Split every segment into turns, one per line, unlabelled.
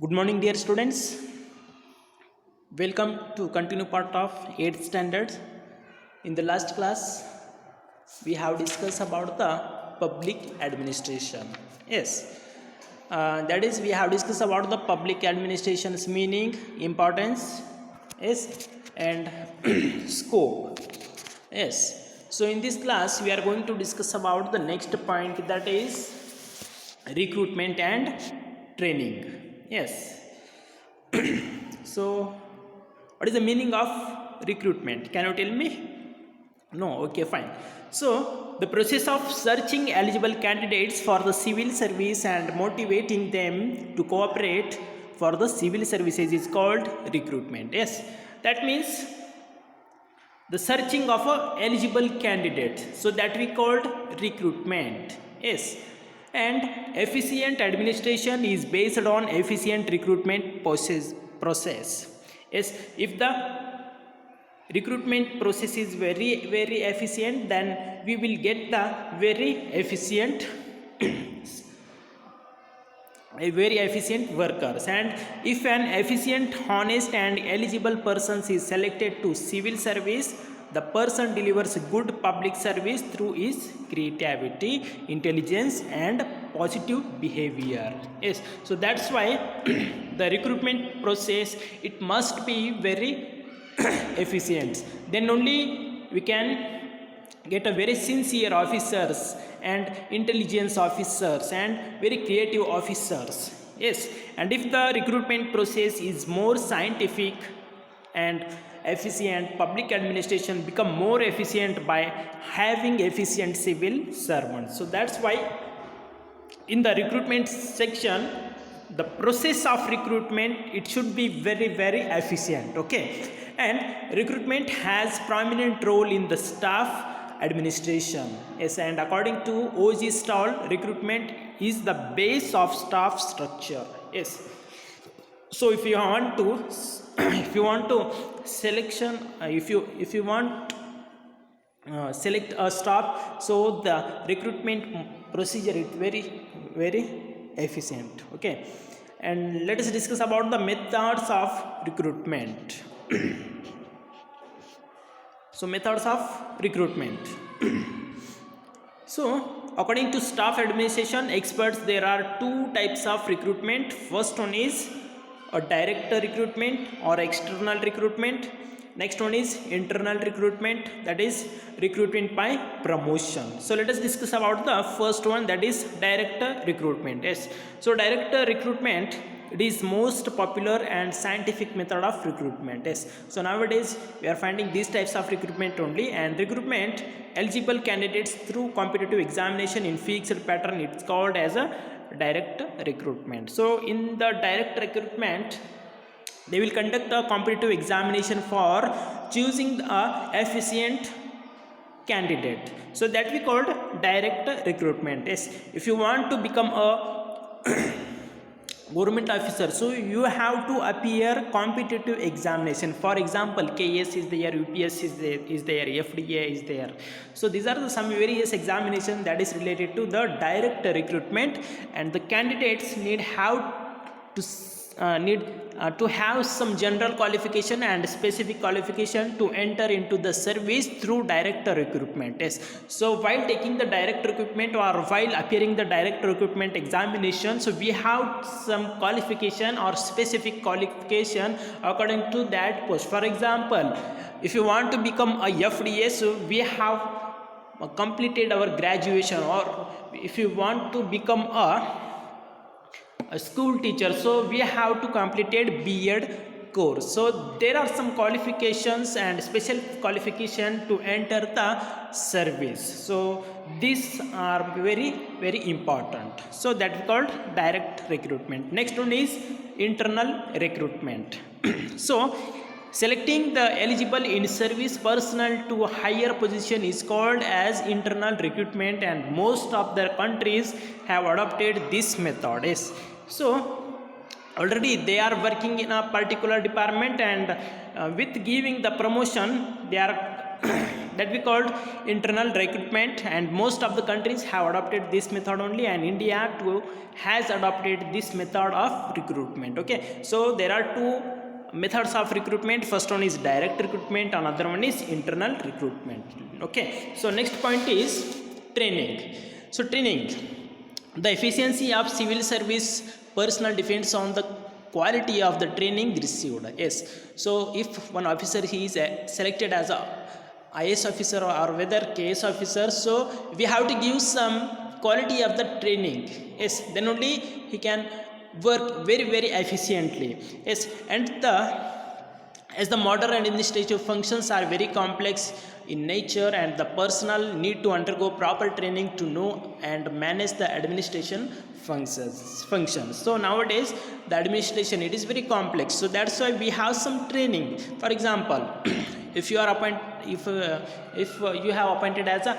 Good morning, dear students. Welcome to continue part of 8th standard. In the last class, we have discussed about the public administration. Yes, that is, we have discussed about the public administration's meaning, importance, yes, and scope. Yes. So in this class, we are going to discuss about the next point, that is recruitment and training. Yes. So what is the meaning of recruitment? Can you tell me? No. Okay, fine. So the process of searching eligible candidates for the civil service and motivating them to cooperate for the civil services is called recruitment. Yes, that means the searching of a eligible candidate, so that we called recruitment. Yes, and efficient administration is based on efficient recruitment process. Yes, if the recruitment process is very efficient, then we will get the very efficient workers. And if an efficient, honest and eligible person is selected to civil service, the person delivers good public service through his creativity, intelligence and positive behavior. Yes, so that's why the recruitment process, it must be very efficient. Then only we can get a very sincere officers and intelligence officers and very creative officers. Yes, and if the recruitment process is more scientific and efficient, public administration become more efficient by having efficient civil servants. So that's why in the recruitment section, the process of recruitment, it should be very efficient. Okay, and recruitment has prominent role in the staff administration. Yes, and according to O.G. Stahl, recruitment is the base of staff structure. Yes, so if you want to selection, if you want select a staff, so the recruitment procedure is very efficient. Okay, and let us discuss about the methods of recruitment. So methods of recruitment. So according to staff administration experts, there are two types of recruitment. First one is a direct recruitment or external recruitment. Next one is internal recruitment, that is recruitment by promotion. So let us discuss about the first one, that is direct recruitment. Yes, so direct recruitment, it is most popular and scientific method of recruitment. Yes, so nowadays we are finding these types of recruitment only, and recruitment eligible candidates through competitive examination in fixed pattern, it's called as a direct recruitment. So in the direct recruitment, they will conduct a competitive examination for choosing a efficient candidate, so that we called direct recruitment. Yes, if you want to become a government officer, so you have to appear competitive examination. For example, KS is there, UPS is there, FDA is there. So these are some various examination that is related to the direct recruitment, and the candidates need to have some general qualification and specific qualification to enter into the service through direct recruitment. Yes, so while taking the direct recruitment or while appearing the direct recruitment examination, so we have some qualification or specific qualification according to that post. For example, if you want to become a FDA, so we have completed our graduation, or if you want to become a school teacher, so we have to completed B.Ed course. So there are some qualifications and special qualification to enter the service. So these are very important. So that is called direct recruitment. Next one is internal recruitment. So selecting the eligible in service personnel to a higher position is called as internal recruitment, and most of the countries have adopted this method. Yes, so already they are working in a particular department, and with giving the promotion, they are that we called internal recruitment, and most of the countries have adopted this method only, and India too has adopted this method of recruitment. Okay, so there are two methods of recruitment. First one is direct recruitment, another one is internal recruitment. Okay, so next point is training. So training, the efficiency of civil service personnel depends on the quality of the training received. Yes, so if one officer he is selected as a IS officer or whether KS officer, so we have to give some quality of the training. Yes, then only he can work very efficiently. Yes, and as the modern administrative functions are very complex in nature, and the personnel need to undergo proper training to know and manage the administration functions. So nowadays the administration, it is very complex, so that's why we have some training. For example, if you are you have appointed as a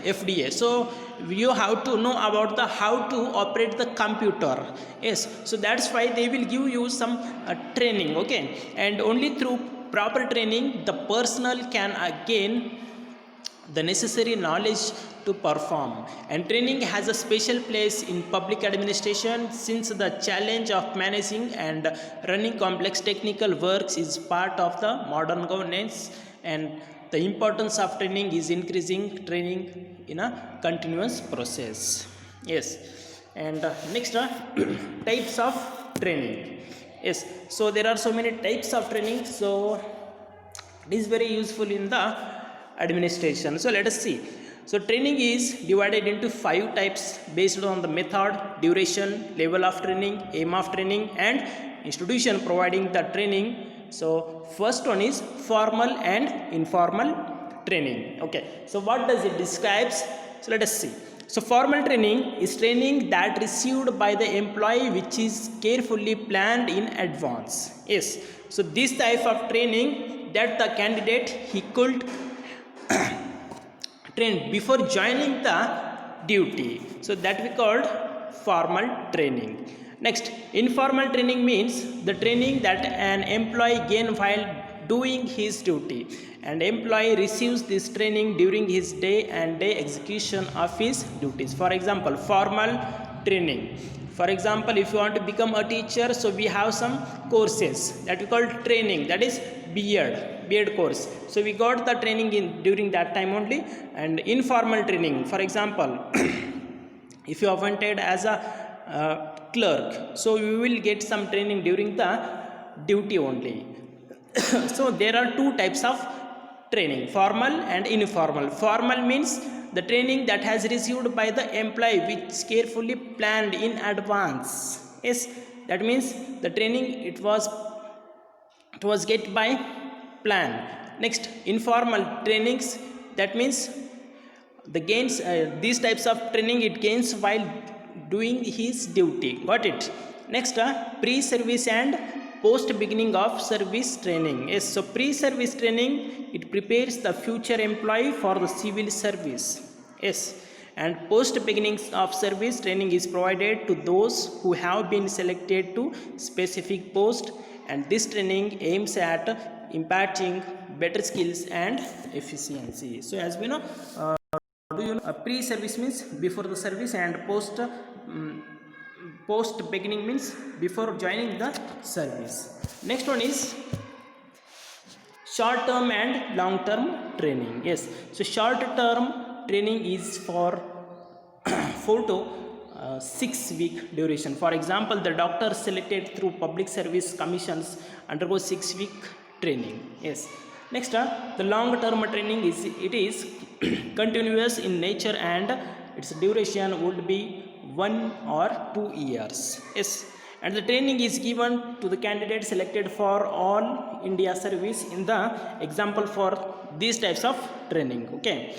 FDA, so you have to know about the how to operate the computer. Yes, so that's why they will give you some training. Okay, and only through proper training the personnel can gain the necessary knowledge to perform. And training has a special place in public administration, since the challenge of managing and running complex technical works is part of the modern governance, and the importance of training is increasing. Training in a continuous process. Yes, and next types of training. Yes, so there are so many types of training, so it is very useful in the administration. So let us see. So training is divided into 5 types based on the method, duration, level of training, aim of training, and institution providing the training. So first one is formal and informal training. Okay, so what does it describes? So let us see. So formal training is training that received by the employee which is carefully planned in advance. Yes, so this type of training that the candidate he could train before joining the duty, so that we called formal training. Next, informal training means the training that an employee gain while doing his duty, and employee receives this training during his day-and-day execution of his duties. For example, formal training. For example, if you want to become a teacher, so we have some courses that we call training, that is B.Ed course. So we got the training in during that time only. And informal training, for example, if you are appointed as a clerk, so you will get some training during the duty only. So there are 2 types of training, formal and informal. Formal means the training that has received by the employee which carefully planned in advance. Yes, that means the training it was get by plan. Next, informal trainings, that means the gains these types of training it gains while doing his duty. Got it? Next, pre-service and post beginning of service training. Yes, so pre-service training it prepares the future employee for the civil service. Yes, and post beginnings of service training is provided to those who have been selected to specific post, and this training aims at imparting better skills and efficiency. So as we know, pre-service means before the service, and post beginning means before joining the service. Next one is short term and long term training. Yes, so short term training is for 4 to 6 week duration. For example, the doctor selected through public service commissions undergo 6 week training. Yes. Next, the long term training is continuous in nature, and its duration would be 1 or 2 years. Yes, and the training is given to the candidate selected for all India service in the example for these types of training. Okay.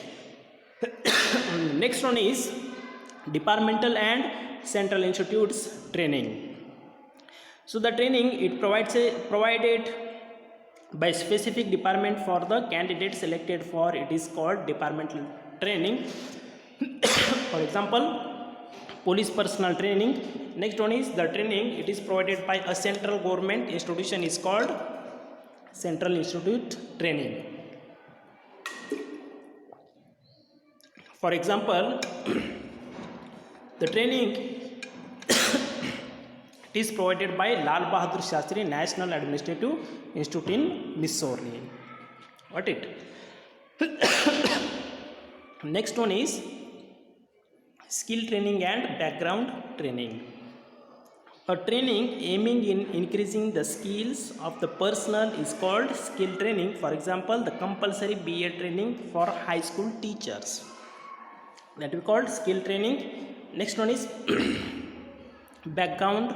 Next one is departmental and central institutes training. So the training it provided by specific department for the candidate selected for, it is called departmental training. For example, police personnel training. Next one is the training it is provided by a central government institution, is called central institute training. For example, the training it is provided by Lal Bahadur Shastri National Administrative Institute in Missouri. Got it? Next one is skill training and background training. A training aiming in increasing the skills of the personnel is called skill training. For example, the compulsory BA training for high school teachers, that we called skill training. Next one is background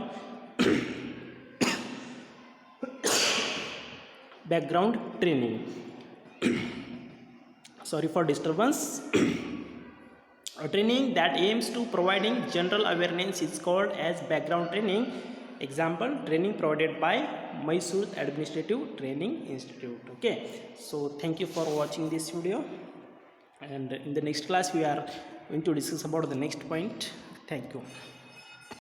training. Sorry for disturbance. A training that aims to providing general awareness is called as background training. Example, training provided by Mysore Administrative Training Institute. Okay, so thank you for watching this video, and in the next class we are going to discuss about the next point. Thank you.